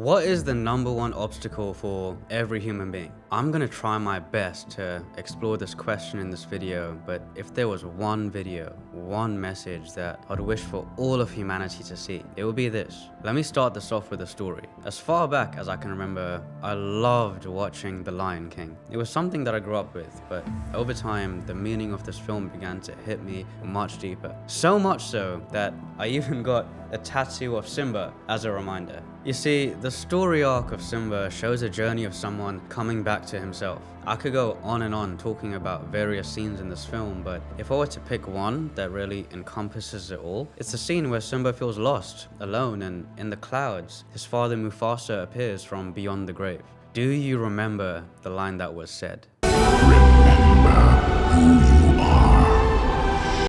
What is the number one obstacle for every human being? I'm gonna try my best to explore this question in this video, but if there was one video, one message that I'd wish for all of humanity to see, it would be this. Let me start this off with a story. As far back as I can remember, I loved watching The Lion King. It was something that I grew up with, but over time, the meaning of this film began to hit me much deeper. So much so that I even got a tattoo of Simba as a reminder. You see, the story arc of Simba shows a journey of someone coming back to himself. I could go on and on talking about various scenes in this film, but if I were to pick one that really encompasses it all, it's the scene where Simba feels lost, alone, and in the clouds, his father Mufasa appears from beyond the grave. Do you remember the line that was said?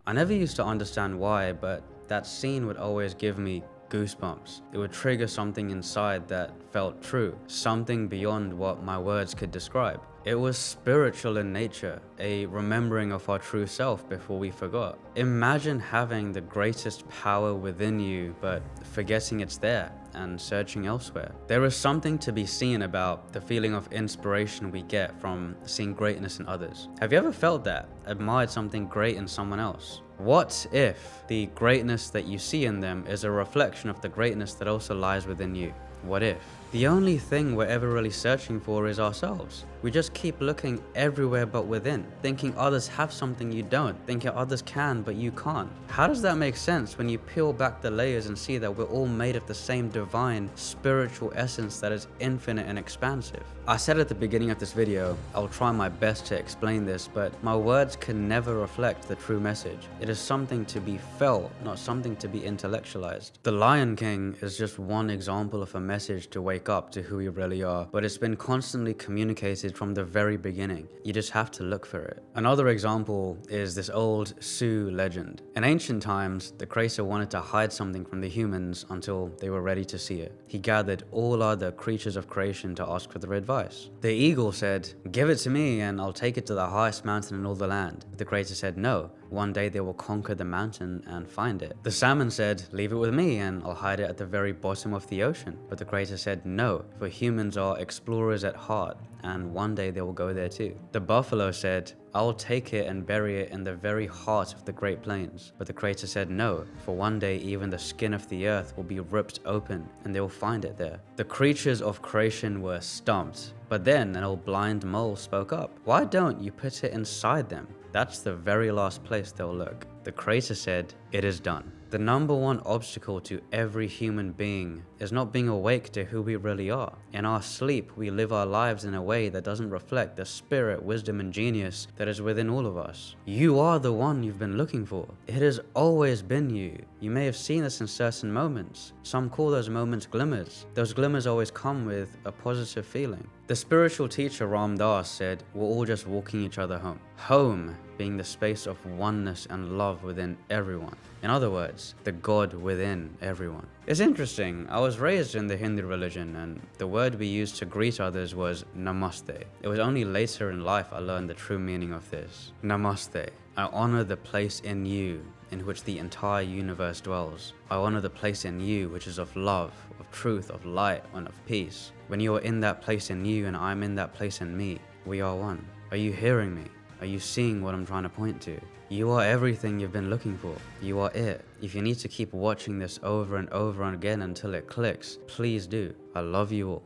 I never used to understand why, but that scene would always give me goosebumps. It would trigger something inside that felt true, something beyond what my words could describe. It was spiritual in nature, a remembering of our true self before we forgot. Imagine having the greatest power within you, but forgetting it's there and searching elsewhere. There is something to be seen about the feeling of inspiration we get from seeing greatness in others. Have you ever felt that? Admired something great in someone else? What if the greatness that you see in them is a reflection of the greatness that also lies within you? What if? The only thing we're ever really searching for is ourselves. We just keep looking everywhere but within, thinking others have something you don't, thinking others can but you can't. How does that make sense when you peel back the layers and see that we're all made of the same divine, spiritual essence that is infinite and expansive? I said at the beginning of this video, I'll try my best to explain this, but my words can never reflect the true message. It is something to be felt, not something to be intellectualized. The Lion King is just one example of a message to wake up to who we really are, but it's been constantly communicated from the very beginning. You just have to look for it. Another example is this old Sioux legend. In ancient times, the creator wanted to hide something from the humans until they were ready to see it. He gathered all other creatures of creation to ask for their advice. The eagle said, "Give it to me and I'll take it to the highest mountain in all the land." The creator said, "No. One day they will conquer the mountain and find it." The salmon said, "Leave it with me and I'll hide it at the very bottom of the ocean." But the creator said, "No, for humans are explorers at heart and one day they will go there too." The buffalo said, "I'll take it and bury it in the very heart of the Great Plains." But the creator said, "No, for one day even the skin of the earth will be ripped open and they will find it there." The creatures of creation were stumped. But then an old blind mole spoke up. "Why don't you put it inside them? That's the very last place they'll look." The creator said, "It is done." The number one obstacle to every human being is not being awake to who we really are. In our sleep, we live our lives in a way that doesn't reflect the spirit, wisdom, and genius that is within all of us. You are the one you've been looking for. It has always been you. You may have seen this in certain moments. Some call those moments glimmers. Those glimmers always come with a positive feeling. The spiritual teacher Ram Dass said, "We're all just walking each other home." Home being the space of oneness and love within everyone. In other words, the God within everyone. It's interesting, I was raised in the Hindu religion and the word we used to greet others was namaste. It was only later in life I learned the true meaning of this. Namaste. I honor the place in you in which the entire universe dwells. I honor the place in you which is of love, of truth, of light, and of peace. When you are in that place in you and I'm in that place in me, we are one. Are you hearing me? Are you seeing what I'm trying to point to? You are everything you've been looking for. You are it. If you need to keep watching this over and over again until it clicks, please do. I love you all.